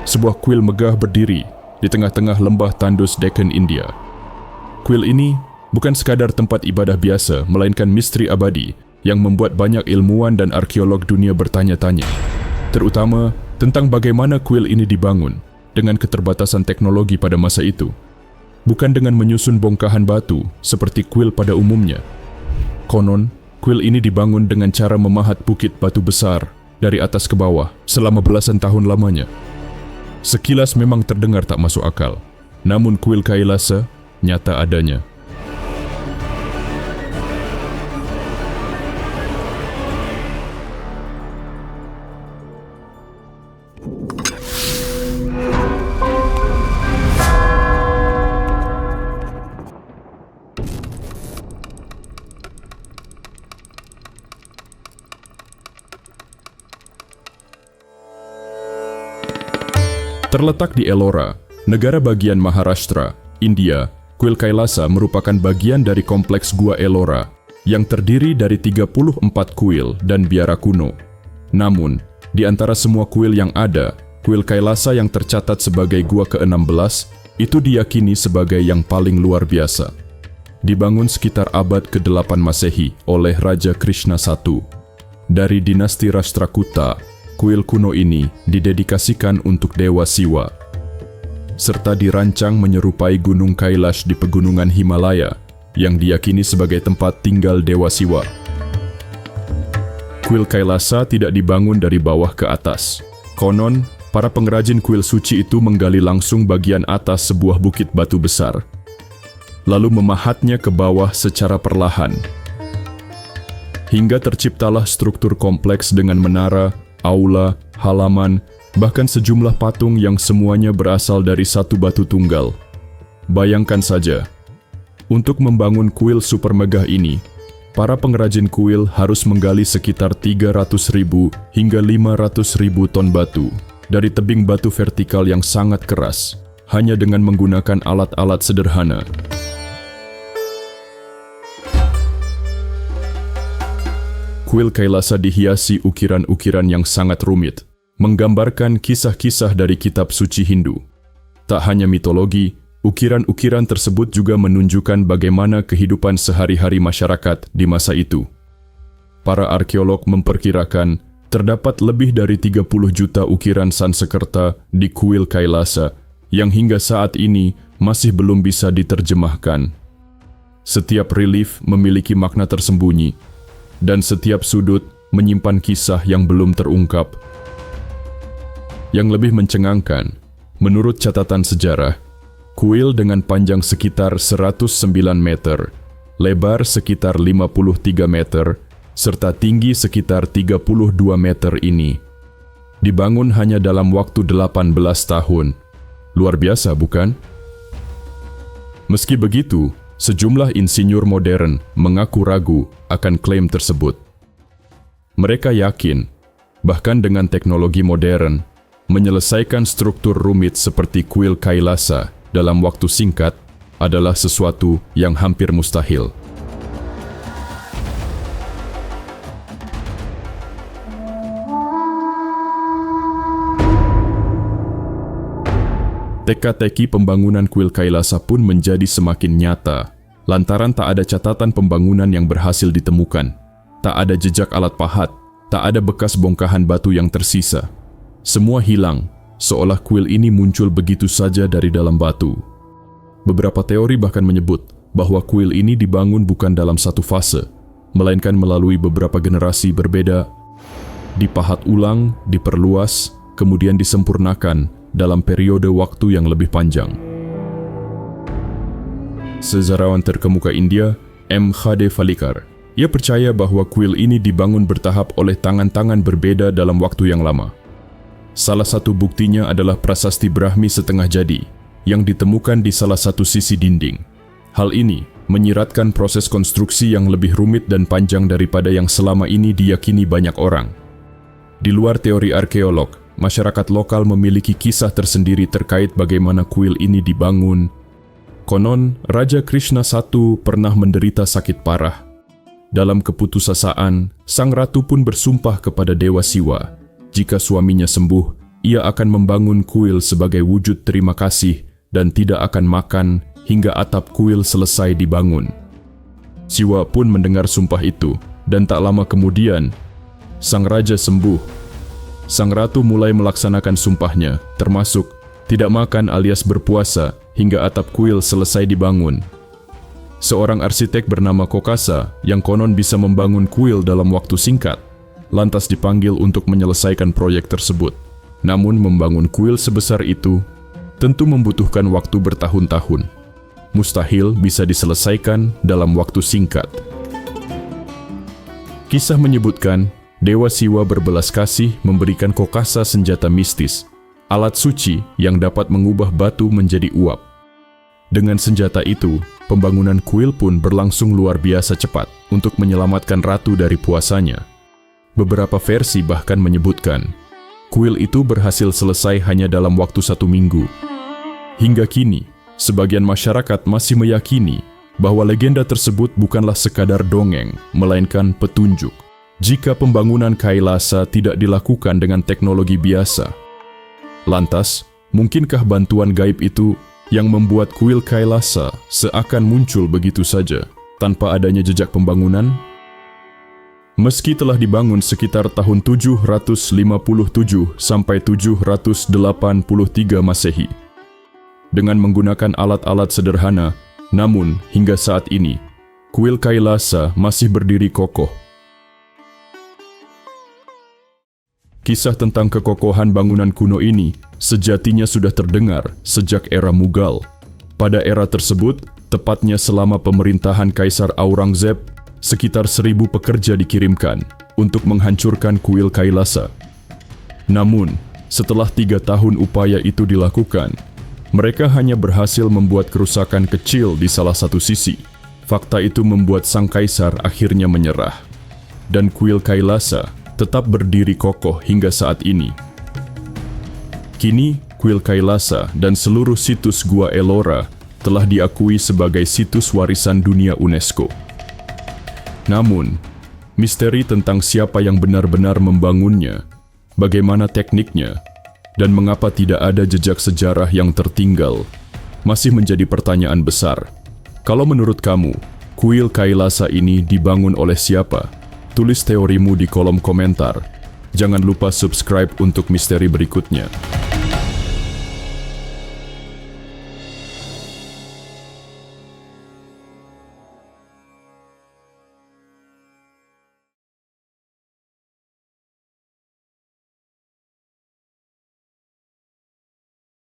sebuah kuil megah berdiri di tengah-tengah lembah tandus Deccan, India. Kuil ini bukan sekadar tempat ibadah biasa, melainkan misteri abadi yang membuat banyak ilmuwan dan arkeolog dunia bertanya-tanya, terutama tentang bagaimana kuil ini dibangun dengan keterbatasan teknologi pada masa itu. Bukan dengan menyusun bongkahan batu seperti kuil pada umumnya. Konon, kuil ini dibangun dengan cara memahat bukit batu besar dari atas ke bawah selama belasan tahun lamanya. Sekilas memang terdengar tak masuk akal, namun kuil Kailasa nyata adanya. Terletak di Ellora, negara bagian Maharashtra, India, kuil Kailasa merupakan bagian dari kompleks Gua Ellora yang terdiri dari 34 kuil dan biara kuno. Namun, di antara semua kuil yang ada, kuil Kailasa yang tercatat sebagai gua ke-16 itu diyakini sebagai yang paling luar biasa. Dibangun sekitar abad ke-8 Masehi oleh Raja Krishna I. Dari dinasti Rashtrakuta, kuil kuno ini didedikasikan untuk Dewa Siwa, serta dirancang menyerupai Gunung Kailash di pegunungan Himalaya yang diyakini sebagai tempat tinggal Dewa Siwa. Kuil Kailasa tidak dibangun dari bawah ke atas. Konon, para pengrajin kuil suci itu menggali langsung bagian atas sebuah bukit batu besar, lalu memahatnya ke bawah secara perlahan, hingga terciptalah struktur kompleks dengan menara, aula, halaman, bahkan sejumlah patung yang semuanya berasal dari satu batu tunggal. Bayangkan saja, untuk membangun kuil super megah ini, para pengrajin kuil harus menggali sekitar 300.000 hingga 500.000 ton batu dari tebing batu vertikal yang sangat keras, hanya dengan menggunakan alat-alat sederhana. Kuil Kailasa dihiasi ukiran-ukiran yang sangat rumit, menggambarkan kisah-kisah dari kitab suci Hindu. Tak hanya mitologi, ukiran-ukiran tersebut juga menunjukkan bagaimana kehidupan sehari-hari masyarakat di masa itu. Para arkeolog memperkirakan terdapat lebih dari 30 juta ukiran Sansekerta di kuil Kailasa yang hingga saat ini masih belum bisa diterjemahkan. Setiap relief memiliki makna tersembunyi, dan setiap sudut menyimpan kisah yang belum terungkap. Yang lebih mencengangkan, menurut catatan sejarah, kuil dengan panjang sekitar 109 meter, lebar sekitar 53 meter, serta tinggi sekitar 32 meter ini dibangun hanya dalam waktu 18 tahun. Luar biasa, bukan? Meski begitu, sejumlah insinyur modern mengaku ragu akan klaim tersebut. Mereka yakin, bahkan dengan teknologi modern, menyelesaikan struktur rumit seperti kuil Kailasa dalam waktu singkat adalah sesuatu yang hampir mustahil. Teka-teki pembangunan kuil Kailasa pun menjadi semakin nyata, lantaran tak ada catatan pembangunan yang berhasil ditemukan. Tak ada jejak alat pahat, tak ada bekas bongkahan batu yang tersisa. Semua hilang, seolah kuil ini muncul begitu saja dari dalam batu. Beberapa teori bahkan menyebut bahwa kuil ini dibangun bukan dalam satu fase, melainkan melalui beberapa generasi berbeda, dipahat ulang, diperluas, kemudian disempurnakan dalam periode waktu yang lebih panjang. Sejarawan terkemuka India, M. Khade Falikar, ia percaya bahwa kuil ini dibangun bertahap oleh tangan-tangan berbeda dalam waktu yang lama. Salah satu buktinya adalah prasasti Brahmi setengah jadi yang ditemukan di salah satu sisi dinding. Hal ini menyiratkan proses konstruksi yang lebih rumit dan panjang daripada yang selama ini diyakini banyak orang. Di luar teori arkeolog, masyarakat lokal memiliki kisah tersendiri terkait bagaimana kuil ini dibangun. Konon, Raja Krishna I pernah menderita sakit parah. Dalam keputusasaan, sang ratu pun bersumpah kepada Dewa Siwa, jika suaminya sembuh, ia akan membangun kuil sebagai wujud terima kasih dan tidak akan makan hingga atap kuil selesai dibangun. Siwa pun mendengar sumpah itu, dan tak lama kemudian, sang raja sembuh. Sang ratu mulai melaksanakan sumpahnya, termasuk tidak makan alias berpuasa hingga atap kuil selesai dibangun. Seorang arsitek bernama Kokasa yang konon bisa membangun kuil dalam waktu singkat, lantas dipanggil untuk menyelesaikan proyek tersebut. Namun membangun kuil sebesar itu tentu membutuhkan waktu bertahun-tahun. Mustahil bisa diselesaikan dalam waktu singkat. Kisah menyebutkan, Dewa Siwa berbelas kasih memberikan Kokasa senjata mistis, alat suci yang dapat mengubah batu menjadi uap. Dengan senjata itu, pembangunan kuil pun berlangsung luar biasa cepat untuk menyelamatkan ratu dari puasanya. Beberapa versi bahkan menyebutkan, kuil itu berhasil selesai hanya dalam waktu 1 minggu. Hingga kini, sebagian masyarakat masih meyakini bahwa legenda tersebut bukanlah sekadar dongeng, melainkan petunjuk. Jika pembangunan Kailasa tidak dilakukan dengan teknologi biasa, lantas, mungkinkah bantuan gaib itu yang membuat kuil Kailasa seakan muncul begitu saja, tanpa adanya jejak pembangunan? Meski telah dibangun sekitar tahun 757 sampai 783 Masehi, dengan menggunakan alat-alat sederhana, namun hingga saat ini, kuil Kailasa masih berdiri kokoh. Kisah tentang kekokohan bangunan kuno ini sejatinya sudah terdengar sejak era Mughal. Pada era tersebut, tepatnya selama pemerintahan Kaisar Aurangzeb, sekitar 1.000 pekerja dikirimkan untuk menghancurkan kuil Kailasa. Namun, setelah 3 tahun upaya itu dilakukan, mereka hanya berhasil membuat kerusakan kecil di salah satu sisi. Fakta itu membuat sang kaisar akhirnya menyerah, dan kuil Kailasa tetap berdiri kokoh hingga saat ini. Kini, kuil Kailasa dan seluruh situs Gua Ellora telah diakui sebagai situs warisan dunia UNESCO. Namun, misteri tentang siapa yang benar-benar membangunnya, bagaimana tekniknya, dan mengapa tidak ada jejak sejarah yang tertinggal, masih menjadi pertanyaan besar. Kalau menurut kamu, kuil Kailasa ini dibangun oleh siapa? Tulis teorimu di kolom komentar. Jangan lupa subscribe untuk misteri berikutnya.